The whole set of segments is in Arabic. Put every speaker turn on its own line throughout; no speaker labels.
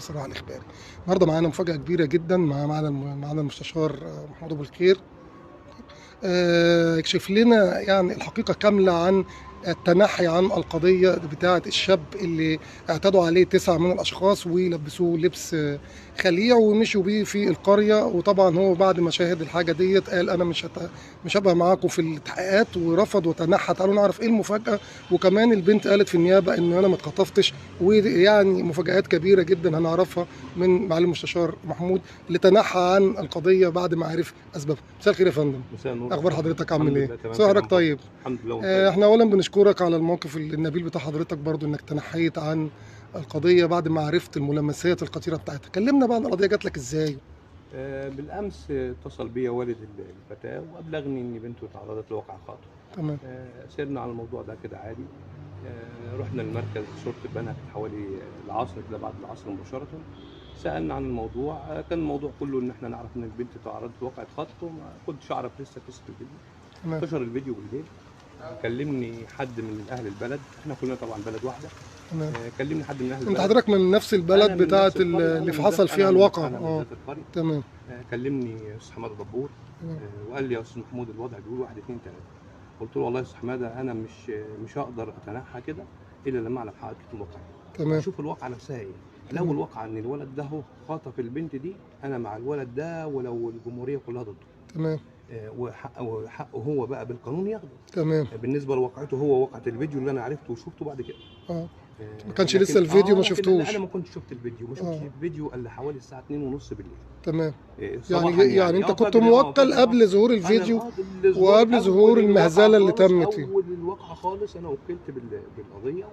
الصراع الإخباري. النهارده معانا مفاجأة كبيرة جدا، معانا المستشار محمود أبو الخير، يكشف لنا يعني الحقيقة كاملة عن التنحي عن القضية بتاعة الشاب اللي اعتدوا عليه 9 من الأشخاص ولبسوه لبس خليع ومشوا بيه في القرية. وطبعا هو بعد ما شاهد الحاجة ديت قال أنا مش هبقى معاكم في التحقيقات، ورفض وتنحى. تعالوا نعرف إيه المفاجأة. وكمان البنت قالت في النيابة إن أنا ما اتخطفتش، ويعني مفاجآت كبيرة جدا هنعرفها من معالي المستشار محمود اللي تنحى عن القضية بعد ما عرف أسبابها. مساء الخير يا فندم.
مساء النور.
اخبار حضرتك عامل ايه؟
مساء
حضرتك طيب؟
الحمد لله. طيب.
احنا اولا بنشكرك على الموقف النبيل بتاع حضرتك برضو، انك تنحيت عن القضيه بعد ما عرفت الملامسات الخطيره بتاعتها. كلمنا بقى عن القضيه جات لك ازاي؟
بالامس اتصل بيا والد الفتاه وابلغني ان بنته تعرضت لوقع خطف.
تمام.
سيرنا على الموضوع ده كده عادي. رحنا المركز شرطه بنها حوالي العصر كده، بعد العصر مباشره. سالنا عن الموضوع. كان الموضوع كله ان احنا نعرف ان البنت تعرضت لوقعه خطف، وما كنتش اعرف لسه قصه الفيديو.
تمام.
انتشر الفيديو بالليل. كلمني حد من اهل البلد، احنا كلنا طبعا بلد واحده.
تمام.
كلمني حد من اهل البلد.
انت حضرتك من نفس البلد بتاعه اللي حصل فيها الواقعه؟ تمام.
كلمني استاذ حماده دبور. وقال لي يا استاذ محمود الوضع بيقول 1 2 3. قلت له والله يا استاذ حماده انا مش هقدر اتنحى كده الا لما اعرف حقيقه الواقع.
تمام.
اشوف الواقعه نفسها ايه. لو الواقعه ان الولد ده هو خطف البنت دي، انا مع الولد ده ولو الجمهوريه كلها ضده.
تمام.
وحقه هو بقى بالقانون ياخده.
تمام.
بالنسبه لواقعته هو، واقعه الفيديو اللي انا عرفته وشفته بعد كده.
ما كانش لسه الفيديو ما شفتوش؟
انا ما كنتش شفت الفيديو، ما شفتش الفيديو الا حوالي الساعه 2:30 بالليل.
تمام.
يعني
انت كنت موكل قبل ظهور الفيديو وقبل ظهور المهزله اللي تمت.
اول الواقعه خالص انا وكلت بالقضيه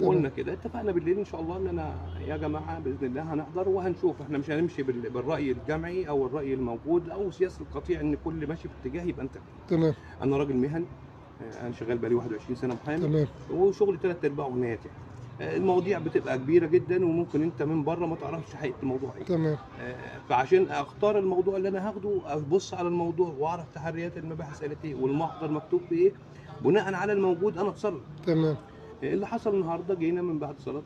وقلنا كده. اتفقنا بالليل ان شاء الله ان انا يا جماعه باذن الله هنحضر وهنشوف. احنا مش هنمشي بالراي الجمعي او الراي الموجود او سياسه القطيع ان كل ماشي في اتجاه يبقى انت.
تمام.
انا راجل مهني، انا شغال بقالي 21 سنه محامي.
تمام.
وشغلي 3/4 جنيهات. يعني المواضيع بتبقى كبيره جدا وممكن انت من بره ما تعرفش حقيقه الموضوع ايه.
تمام.
فعشان اختار الموضوع اللي انا هاخده ابص على الموضوع واعرف تحريات المباحث قالت ايه والمحضر مكتوب في ايه، بناء على الموجود انا اتصرف.
تمام.
اللي حصل النهارده جينا من بعد صلاه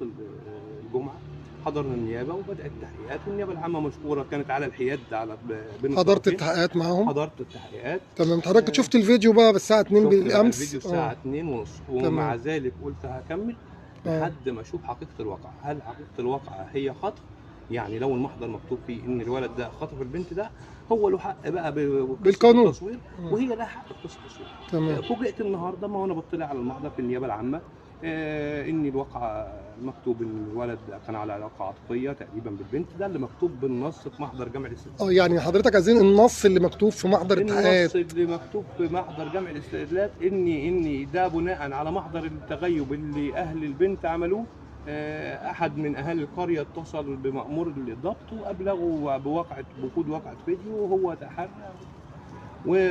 الجمعه، حضرنا النيابه وبدات التحقيقات، والنيابه العامه مشكوره كانت على الحياد على بين
حضرت التحقيقات معاهم؟
حضرت التحقيقات.
تمام. حضرتك شفت الفيديو بقى الساعه 2 بالامس؟
الفيديو الساعه 2:30 ومع ذلك قلت هكمل لحد ما اشوف حقيقه الواقع. هل حقيقه الواقع هي خطف؟ يعني لو المحضر مكتوب فيه ان الولد ده خطف البنت ده، هو له حق بقى
بالقانون
التصوير وهي لها حق قصه التصوير.
تمام.
فوجئت النهارده ما وانا بطلع على المحضر في النيابه العامه ان الواقعه مكتوب ان الولد كان على علاقه عاطفيه تقريبا بالبنت. ده اللي مكتوب بالنص في محضر جمع الاستدلال.
يعني حضرتك عايزين النص اللي مكتوب في محضر التحقيقات.
النص اللي مكتوب في محضر جمع الاستدلال ان ده بناء على محضر التغيب اللي اهل البنت عملوه. احد من اهالي القريه اتصل بمأمور الضبط وابلغوا بوجود واقعه فيديو، وهو تحرى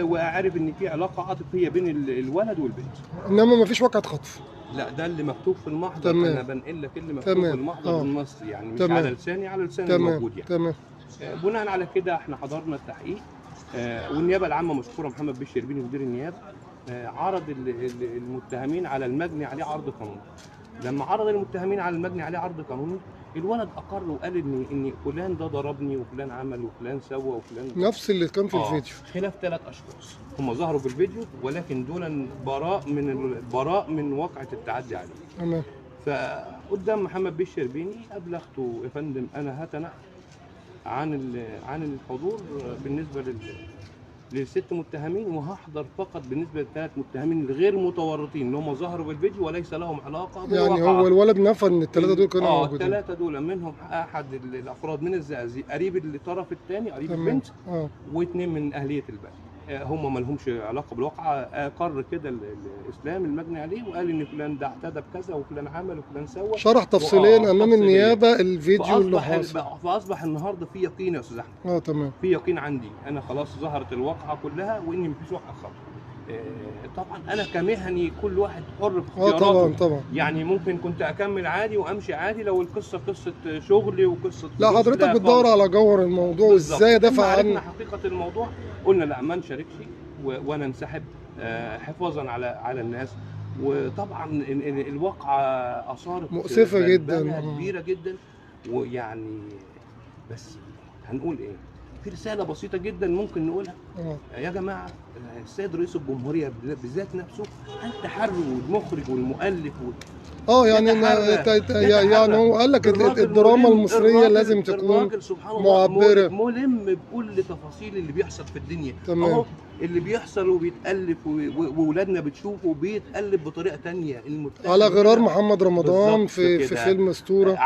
وعرف ان في علاقه عاطفيه بين الولد والبنت.
انما ما فيش واقعه خطف.
لا، ده اللي مكتوب في المحضر.
تمام.
انا بنقل لك اللي مكتوب في المحضر بالنص، يعني مش على لساني، على لسان الموجود يعني.
تمام.
بناء على كده احنا حضرنا التحقيق. والنيابه العامه مشكوره محمد بيه الشربيني مدير النيابه عرض المتهمين على المجني عليه عرض قانوني. لما عرض المتهمين على المجني عليه عرض قانوني، الولد اقر وقال ان فلان ده ضربني وفلان عمل وفلان سوى وفلان
نفس اللي كان في الفيديو.
خلاف 3 اشخاص هم ظهروا في الفيديو، ولكن دول براء من واقعه التعدي عليه.
تمام.
فقدام محمد بيه الشربيني ابلغته يا فندم انا هتنحى عن الحضور بالنسبه لل6 متهمين، وهحضر فقط بالنسبه ل3 متهمين الغير متورطين اللي هم ظهروا في الفيديو وليس لهم علاقه بالواقع.
يعني هو الولد نفى ان ال3 دول كانوا موجودين.
ال3 دول منهم احد الافراد من الزقازيق قريب الطرف الثاني قريب البنت، و2 من اهليه البلد. هم ما لهمش علاقه بالواقعه. اقر كده الاسلام المجني عليه وقال ان فلان ده اعتدى بكذا وفلان عمل وفلان سوى،
شرح تفصيليا امام النيابه الفيديو اللي حصل.
فاصبح النهارده في يقين يا استاذ احمد.
تمام.
في يقين عندي انا خلاص ظهرت الواقعه كلها وان مفيش واقعه خطا. طبعا انا كمهني كل واحد حر في اختياراته.
طبعا.
يعني ممكن كنت اكمل عادي وامشي عادي لو القصه قصه شغلي وقصه.
لا، حضرتك بتدور على جوهر الموضوع وازاي ادافع عن
عرفنا حقيقه الموضوع. قلنا لا، ما نشاركش وانا انسحب حفاظا على الناس. وطبعا الواقعه اثارت
مؤسفه جدا
كبيره جدا، ويعني بس هنقول ايه؟ في رساله بسيطه جدا ممكن نقولها. يا جماعه السيد رئيس الجمهوريه بذات نفسه التحري والمخرج والمؤلف
يعني يعني هو قال لك الدراما المصريه لازم تكون
الراجل سبحان الله
معبره،
ملم بكل تفاصيل اللي بيحصل في الدنيا.
تمام.
اهو اللي بيحصل وبيتالف واولادنا بتشوفه بيتالف بطريقه تانية
على غرار محمد رمضان
بالظبط
في
كده.
فيلم اسطوره.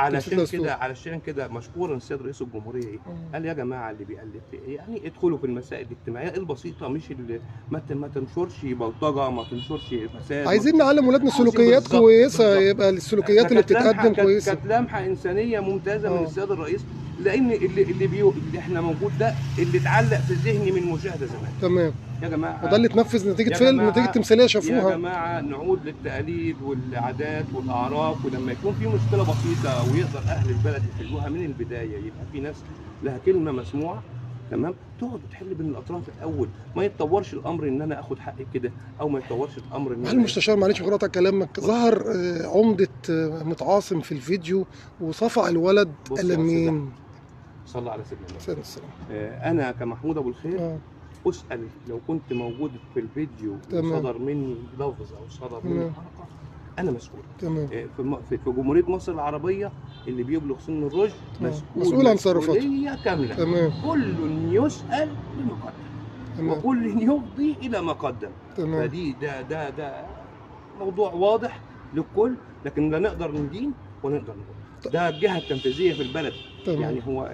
علشان كده مشكورا السيد رئيس الجمهوريه ايه؟ قال يا جماعه اللي بيألف يعني ادخلوا في المسائل الاجتماعيه البسيطه، مش اللي ما تنشرش بلطجه، ما تنشرش فساد.
عايزين نعلم ولادنا سلوكيات كويسه، يبقى السلوكيات اللي بتتقدم كويسه.
كانت لمحه انسانيه ممتازه من السيد الرئيس، لان اللي احنا موجود ده اللي اتعلق في ذهني من مشاهده زمان.
تمام
يا جماعه،
وده اللي اتنفذ نتيجه فيلم، نتيجه تمثيليه شافوها.
يا جماعه نعود للتقاليد والعادات والاعراف، ولما يكون في مشكله بسيطه ويقدر اهل البلد يحلوها من البدايه، يبقى في ناس لها كلمه مسموعه، تمام، تقعد وتحل بين الاطراف الاول، ما يتطورش الامر ان انا اخد حقي كده، او ما يتطورش الامر ان
المستشار معلش قطع كلامك، ظهر عمده متعاصم في الفيديو وصفع الولد الامين.
صلى على سيدنا
محمد.
انا كمحمود ابو الخير اسال لو كنت موجود في الفيديو وصدر مني لفظ او صدر مني حركه، انا مسؤول.
تمام.
في جمهوريه مصر العربيه اللي بيبلغ سن الرشد
مسؤول عن تصرفاته
كامله.
تمام.
كل يسال بما قدم وكل يفضي الى ما قدم.
تمام.
فدي ده موضوع واضح للكل، لكن لا نقدر ندين ولا نقدر نقول. ده الجهه التنفيذيه في البلد.
تمام.
يعني هو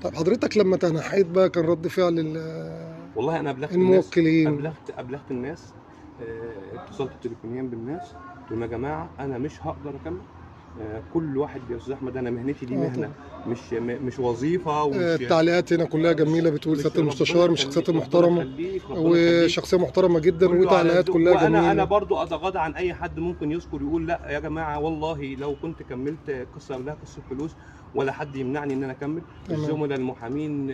طب حضرتك لما تنحيت بقى كان رد فعل
والله انا ابلغت
الموكلين،
ابلغت الناس، اتصلت تليفونيا بالناس، قلت لهم يا جماعه انا مش هقدر اكمل. كل واحد يا استاذ احمد، انا مهنتي دي مهنه مش وظيفه.
التعليقات هنا كلها جميله، بتقول سياده المستشار من الشخصيات المحترمه وشخصيه محترمه جدا، وتعليقات كلها جميله.
انا برضو اتغاضى عن اي حد ممكن يذكر يقول لا يا جماعه والله لو كنت كملت قصه لها قصه فلوس ولا حد يمنعني ان انا اكمل. الزملاء المحامين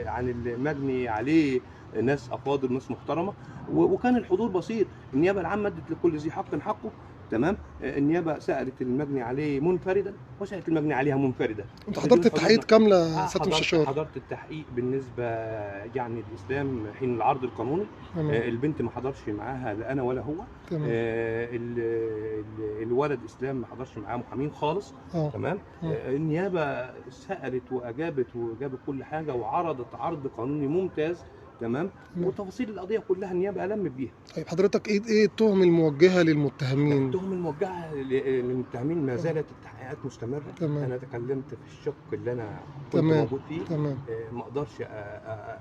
عن المجني عليه ناس افاضل، ناس محترمه، وكان الحضور بسيط. النيابه العامه ادت لكل ذي حق حقه، تمام. النيابه سالت المجني عليه منفردا وسالت المجني عليها منفرده.
انت حضرت التحقيق كامله سياده المستشار؟
حضرت التحقيق بالنسبه يعني الاسلام حين العرض القانوني. البنت ما حضرش معاها لا انا ولا هو. الولد اسلام ما حضرش معاه محامين خالص. تمام. النيابه سالت وجابت كل حاجه وعرضت عرض قانوني ممتاز، تمام. وتفاصيل القضيه كلها النيابه ألمت بيها.
طيب حضرتك ايه التهم الموجهه للمتهمين؟
التهم الموجهه للمتهمين ما زالت التحقيقات مستمره.
تمام.
انا تكلمت في الشق اللي انا كنت موجود فيه.
تمام.
ما اقدرش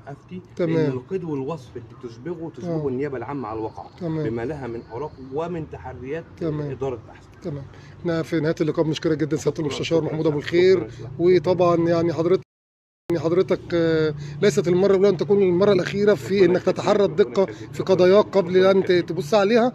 افتي.
تمام.
لان القيد والوصف اللي تشبهه النيابه العامه على الواقع.
تمام.
بما لها من اوراق ومن تحريات اداره بحث.
تمام. احنا في نهايه اللقاء بنشكرك جدا سياده المستشار محمود ابو الخير، وطبعا يعني حضرتك ليست المرة الأولى أن تكون المرة الأخيرة في أنك تتحرى الدقة في قضاياك قبل أن تبص عليها.